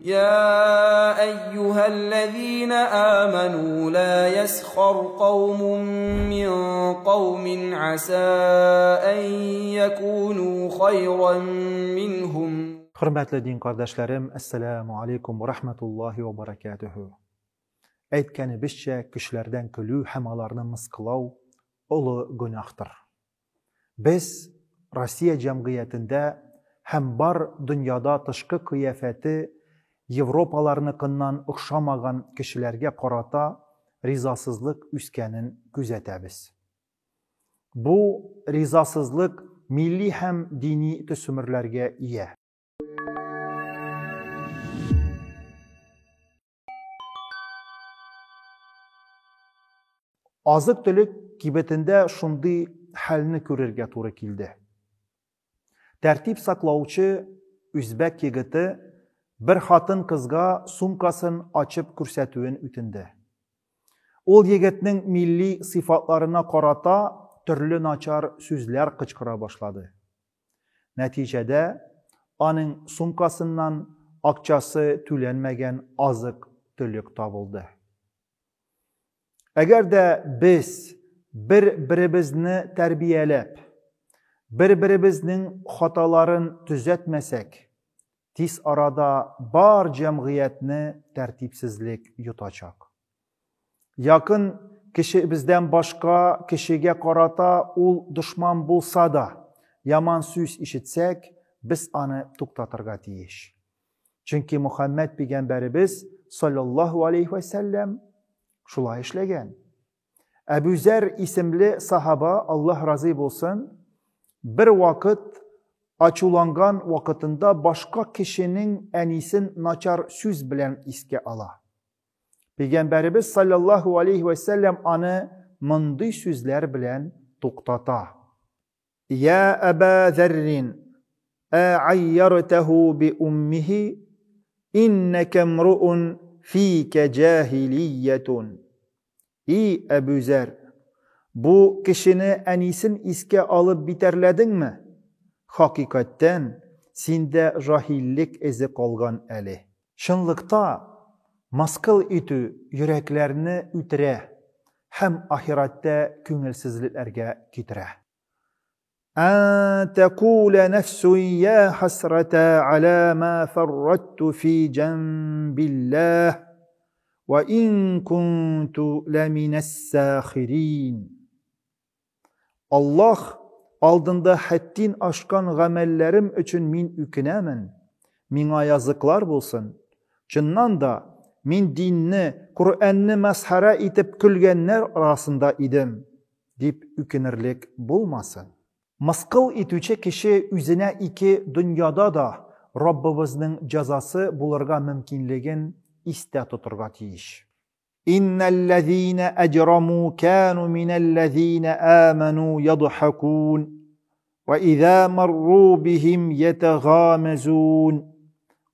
يا أيها الذين آمنوا لا يسخر قوم من قوم عسى أن يكونوا خيرا منهم. Hürmetli din kardeşlerim, Esselamu Aleyküm ve Rahmetullahi ve Berekatuhu. Aytkani bizce kişilerden külü hemalarını mıskılav, olu günahtır. Biz, Rossiya cemiyetinde hem bar dünyada tışkı kıyafeti Avropalarınınkından ıkşamagan kişilerge karata rizasızlık üskenin gözetemiz. Bu rizasızlık milli hem dini tüsümürlerge iye. Azık-tülük kibetinde şunday halini körerge to'g'ri keldi. Tertib saklavchi Üzbek yigiti bir xotin qizga sumkasini ochib ko'rsatuvini o'tindi. Ol yigitning milliy sifatlarına qarata turli nachar so'zlar qichqira boshladi. Natijada uning sumkasidan aqchasi to'lanmagan oziq-tülük topildi. Agar da biz bir-birimizni tarbiyalab, bir-birimizning xatolarini tuzatmasak, tez arada bar jamiyatni tartibsizlik yutacak. Yaqin kishi bizdan boshqa kishiga qarata ul dushman bo'lsa da, yomon so'z eshitsak, biz uni to'xtatirga tegish. Chunki Muhammad payg'ambarimiz sallallohu alayhi va sallam şulay işlegen. Ebu Zer isimli sahaba, Allah razı olsun, bir vakit açulangan vakitinde başka kişinin enisin načar söz bilen iske ala. Peygamberimiz sallallahu aleyhi ve sellem anı mındı sözler bilen toktata. Ya Eba Zerrin, a'ayyartehu bi ummihi, inneke mru'un fike cahiliyetun. Ey Ebu Zer, bu kişini enisin iske alıp biterledin mi? Hakikatten sinde jahillik ezi kalgan eli. Şınlıkta maskıl ütü yüreklerini ütire, hem ahirette köngülsüzlüklerge kitire. أن تقول نفس يا حسرة على ما فرطت في جنب الله وإن كنت لمن الساخرين. Allah aldında haddin aşkan gamellerim üçün min ükinemin. Mina yazıklar bulsun. Çınnan da min dinni, Kur'an'ni mazhara itip külgenler arasında idim, deyip ükinirlik bulmasın. Maskıl etüçe kişi üzine iki dünyada da Rabbimizin cezası bulurga mümkünligin iste tuturga tiyiş. İnnellezîne ecramû kânû minellezîne âmenû yadhakûn ve izâ marrû bihim yetegâmezûn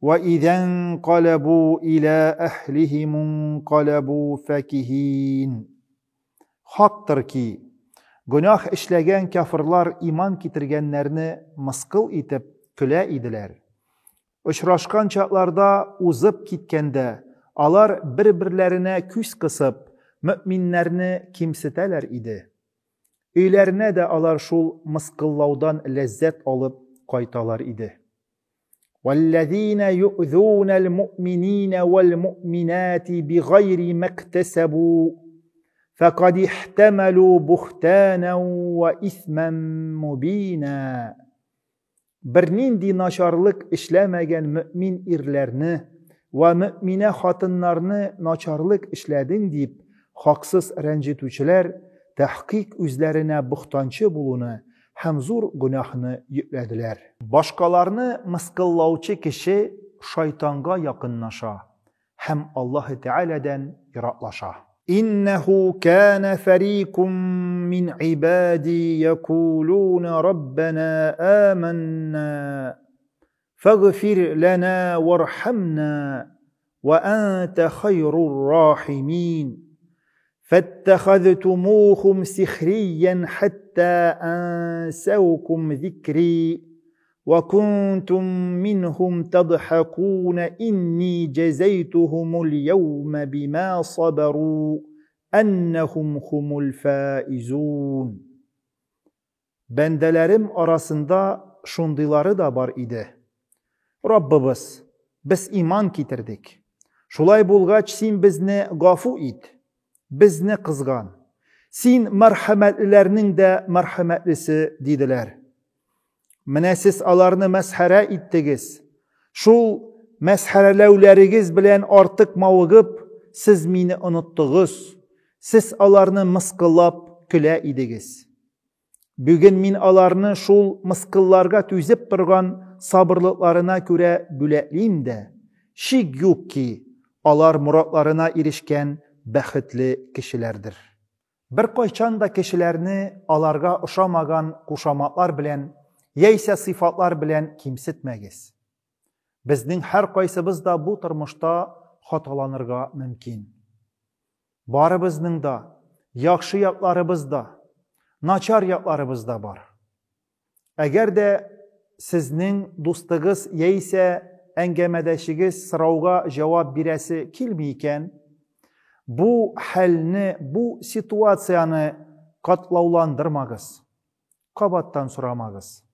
ve izen qalabû ilâ ehlihimun qalabû fekihîn. Haktır ki günah işlegen kafirlar iman kitirgenlerini mıskıl itip küle idiler. Uçraşkan çağlarda uzıp kitkende, alar birbirlerine küs kısıp, müminlerini kimsiteler idi. Öylerine de alar şul mıskıllavdan lezzet alıp kaytalar idi. وَالَّذ۪ينَ يُؤْذُونَ الْمُؤْمِن۪ينَ وَالْمُؤْمِنَاتِ بِغَيْرِ مَكْتَسَبُوا فَقَدْ اِحْتَمَلُوا بُخْتَانًا وَاِثْمًا مُب۪ينًا. Bir nindi naçarlık işlemegen mümin irlerini ve mümine hatınlarını naçarlık işledin deyip haksız rencitüçüler tahkik üzerine buhtancı bulunu hem zor günahını yüklediler. Başkalarını mıskıllavçı kişi şeytanga yakınlaşa hem Allah-u Teala'dan yaratlaşa. İnnehu kâne ferîkum min ibâdî yekûlûne Rabbena âmennâ faghfir lana varhamna ve ente hayrur rahimin. فاتخذتموهم سخريا حتى أنسوكم ذكري وَكُنْتُمْ مِنْهُمْ تَضْحَكُونَ إِنِّي جَزَيْتُهُمُ الْيَوْمَ بِمَا صَبَرُوا أَنَّهُمْ هُمُ الْفَائِزُونَ. Bendelerim arasında şundiları da var idi. Rabbimiz, biz iman getirdik. Şulay bulgaç sen bizni gafu it. Bizni kızgan. Sen merhametlilerinin de merhametlisi dediler. Mene siz alarını mezhere ittigiz. Şul mezherelevlerigiz bilen artık mavıgıp siz mini unuttuğuz. Siz alarını mıskıllap küle idigiz. Bugün min alarını şul mıskıllarga tüzip durgan sabırlıklarına göre bületliyim de şik yok ki alar muratlarına erişken bəxtli kişilerdir. Bir koyçan da kişilerini alarga uşamagan kuşamatlar bilen, yeyse sıfatlar bilen kimsitmegiz. Bizning her koysibız da bu turmuşta hatalanırga mümkün. Baribizning da, yaxşı yaklarыбыз da, naçar yaklarыбыз da var. Eğer de sizning dostuğuz yeyse engemedeşigiz sırauga cevap biresi kilmiyken, bu halni, bu situasyani katlavlandırmagız. Kabattan soramagız.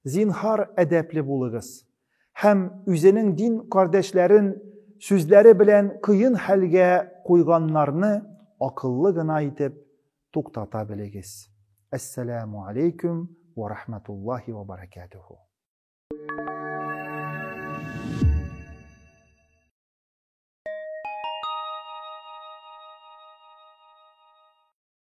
Zinhar edepli buluguz. Hem üzerinin din kardeşlerin sözleri bilen kıyın halge koyganlarını akıllı gına itip tuktata bilegiz. Esselamu aleyküm ve rahmetullahi ve berekatuhu.